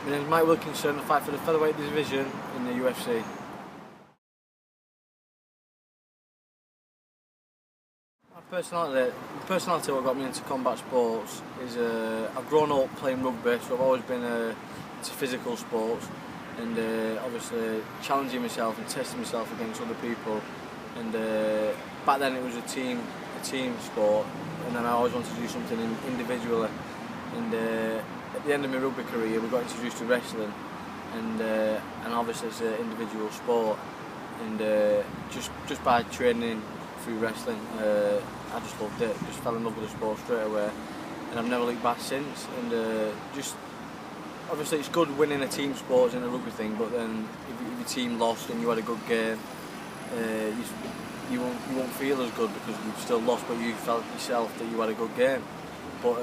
My name is Mike Wilkinson. I fight for the featherweight division in the UFC. My personality what got me into combat sports is I've grown up playing rugby, so I've always been into physical sports, and obviously challenging myself and testing myself against other people. And back then it was a team sport, and then I always wanted to do something individually. And at the end of my rugby career, we got introduced to wrestling, and obviously it's an individual sport. And just by training through wrestling, I just loved it. Just fell in love with the sport straight away, and I've never looked back since. And just obviously it's good winning a team sport in a rugby thing, but then if your team lost and you had a good game, you won't feel as good because you've still lost, but you felt yourself that you had a good game. But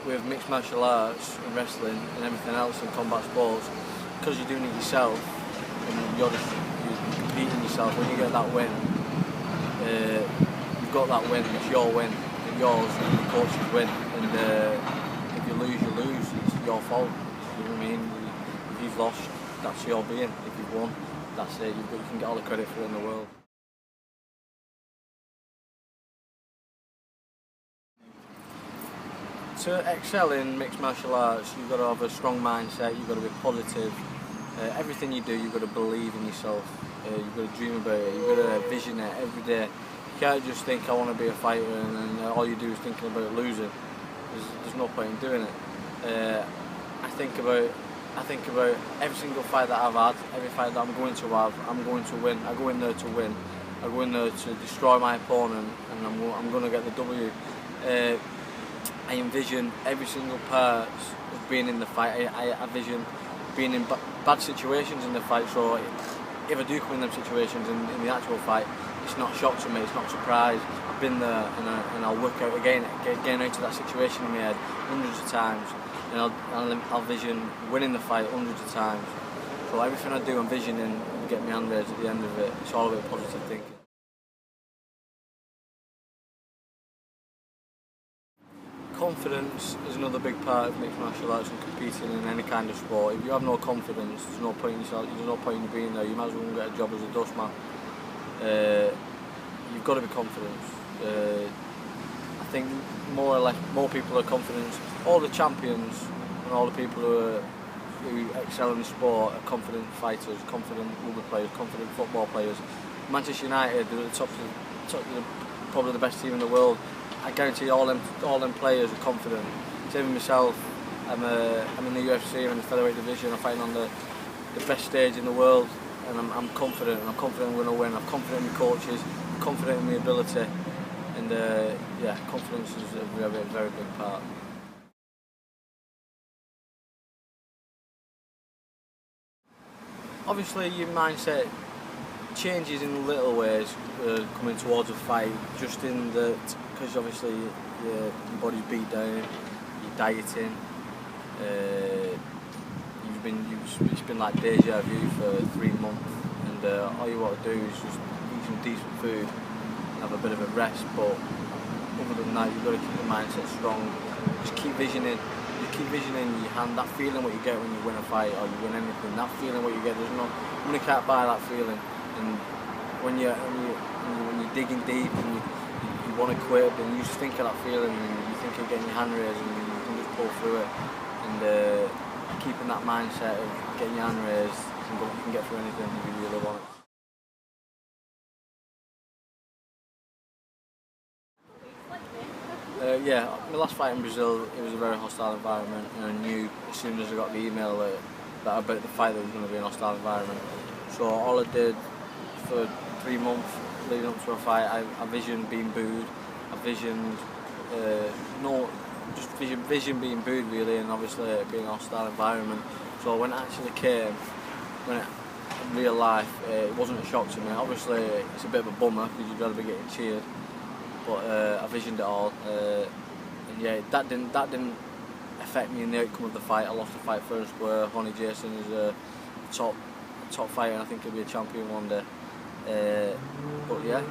with mixed martial arts and wrestling and everything else in combat sports, because you're doing it yourself and you're competing yourself, when you get that win, you've got that win, it's your win, it's yours, and the coach's win. And if you lose, it's your fault. You know what I mean? If you've lost, that's your being. If you've won, that's it. You can get all the credit for it in the world. To excel in mixed martial arts, you've got to have a strong mindset, you've got to be positive. Everything you do, you've got to believe in yourself. You've got to dream about it, you've got to vision it every day. You can't just think, I want to be a fighter, and then all you do is thinking about losing. There's no point in doing it. I think about every single fight that I've had, every fight that I'm going to have, I'm going to win. I go in there to win. I go in there to destroy my opponent, and I'm going to get the W. I envision every single part of being in the fight. I envision being in bad situations in the fight, so if I do come in them situations in the actual fight, it's not a shock to me, it's not a surprise. I've been there, and I'll work out again, getting out of that situation in my head hundreds of times, and I'll vision winning the fight hundreds of times. So everything I do, I'm visioning and get my hand raised at the end of it. It's all about positive thinking. Confidence is another big part of mixed martial arts and competing in any kind of sport. If you have no confidence, there's no point in yourself. There's no point in you being there. You might as well get a job as a dustman. You've got to be confident. I think more people are confident. All the champions and all the people who excel in the sport are confident fighters, confident rugby players, confident football players. Manchester United, they're the top probably the best team in the world. I guarantee all them players are confident. Same with myself. I'm in the UFC, I'm in the featherweight division. I'm fighting on the best stage in the world, and I'm confident. And I'm confident I'm going to win. I'm confident in my coaches. I'm confident in my ability, and yeah, confidence is a very big part. Obviously, your mindset changes in little ways coming towards a fight, just in that, because obviously your body's beat down, you're dieting, it's been like deja vu for 3 months, and all you want to do is just eat some decent food and have a bit of a rest. But other than that, you've got to keep the mindset strong. Just keep visioning your hand, that feeling what you get when you win a fight or you win anything, that feeling what you get, money can't buy that feeling. And when you're digging deep and you want to quit, then you just think of that feeling and you think of getting your hand raised and you can just pull through it. And keeping that mindset of getting your hand raised, you can get through anything if you really want it. Yeah, my last fight in Brazil, it was a very hostile environment, and I knew as soon as I got the email that about the fight that it was going to be an hostile environment. So all I did for 3 months leading up to a fight, I visioned being booed. I visioned vision being booed really, and obviously it being a hostile environment. So when it actually came, in real life, it wasn't a shock to me. Obviously it's a bit of a bummer because you'd rather be getting cheered, but I visioned it all, and yeah, that didn't affect me in the outcome of the fight. I lost the fight first, where Honey Jason is a top fighter, and I think he'll be a champion one day. But yeah,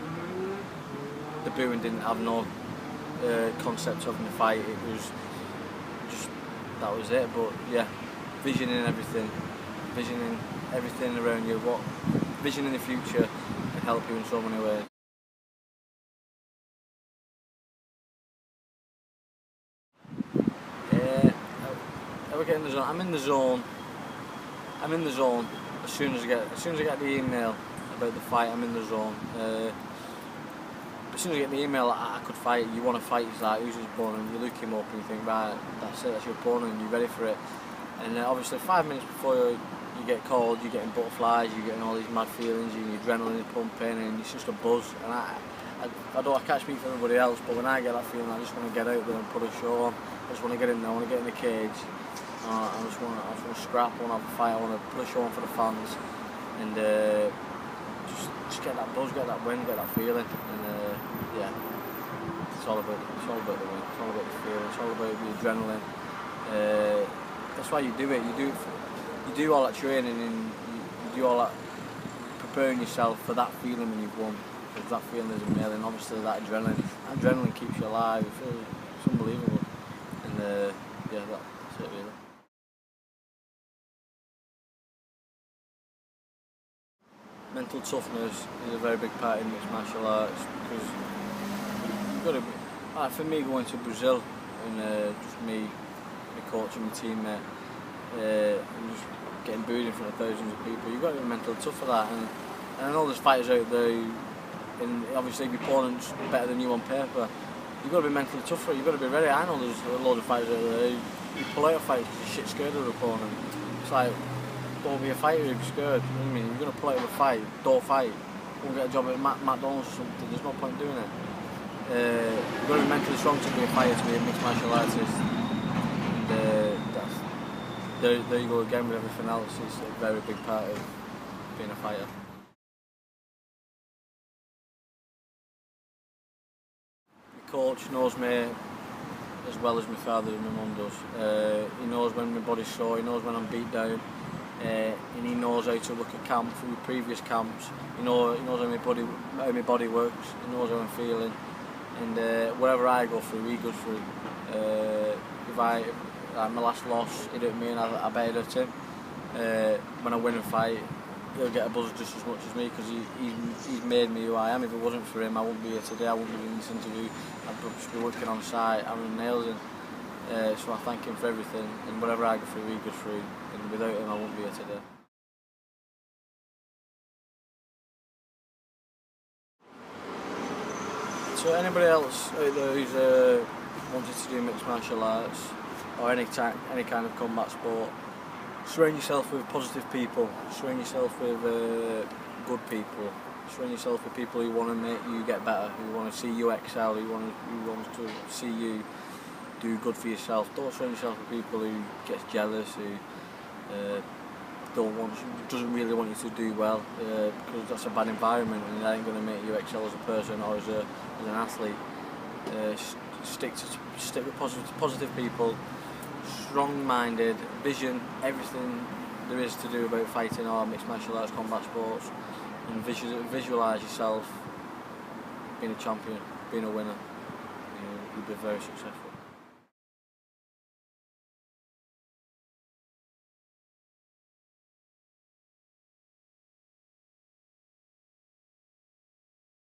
the booing didn't have no concept of the fight. It was just, that was it. But yeah, visioning everything around you, what vision in the future can help you in so many ways. I get in the zone. I'm in the zone. As soon as I get the email about the fight, I'm in the zone. As soon as I get the email, I could fight. You want to fight? It's like, who's his opponent? You look him up and you think, right, that's it. That's your opponent. And you're ready for it. And obviously, 5 minutes before you get called, you're getting butterflies. You're getting all these mad feelings. Your adrenaline is pumping, and it's just a buzz. And I can't speak for everybody else, but when I get that feeling, I just want to get out there and put a show on. I just want to get in there. I want to get in the cage. I just want to scrap. I want to have a fight. I want to put a show on for the fans, and just get that buzz, get that win, get that feeling. And yeah, it's all about the win. It's all about the feeling. It's all about the adrenaline. That's why you do it. You do all that training, and you do all that preparing yourself for that feeling when you've won. Because that feeling is amazing. Obviously, that adrenaline keeps you alive. It's unbelievable. And yeah, that's it really. Mental toughness is a very big part in mixed martial arts, because you've got to be, like for me, going to Brazil and just me, my coach and my teammate, and just getting booed in front of thousands of people, you've got to be mentally tough for that. And I know there's fighters out there who, and obviously if your opponent's better than you on paper, you've got to be mentally tough for it. You've got to be ready. I know there's a load of fighters out there who pull out a fight because they're shit scared of their opponent. It's like, don't be a fighter if you're scared. You know what I mean? You're going to pull out of a fight, don't fight. Won't get a job at McDonald's or something. There's no point doing it. You've got to be mentally strong to be a fighter, to be a mixed martial artist. And there you go again with everything else. It's a very big part of being a fighter. My coach knows me as well as my father and my mum does. He knows when my body's sore, he knows when I'm beat down, and he knows how to look at camp through previous camps. He knows how my body works, he knows how I'm feeling, and whatever I go through, he goes through. Like my last loss, he did me and I betted at him. When I win a fight, he'll get a buzz just as much as me, because he's made me who I am. If it wasn't for him, I wouldn't be here today. I wouldn't be doing this interview. I'd just be working on site, hammering nails in. So I thank him for everything, and whatever I go through, he goes through. And without him, I wouldn't be here today. So anybody else out there who's wanted to do mixed martial arts or any kind of combat sport, surround yourself with positive people. Surround yourself with good people. Surround yourself with people who want to make you get better, who want to see you excel, who want to see you do good for yourself. Don't surround yourself with people who get jealous, who doesn't really want you to do well, because that's a bad environment, and that ain't going to make you excel as a person or as an athlete. Stick with positive people, strong-minded, vision, everything there is to do about fighting or mixed martial arts, combat sports, and visualise yourself being a champion, being a winner. You'll be very successful.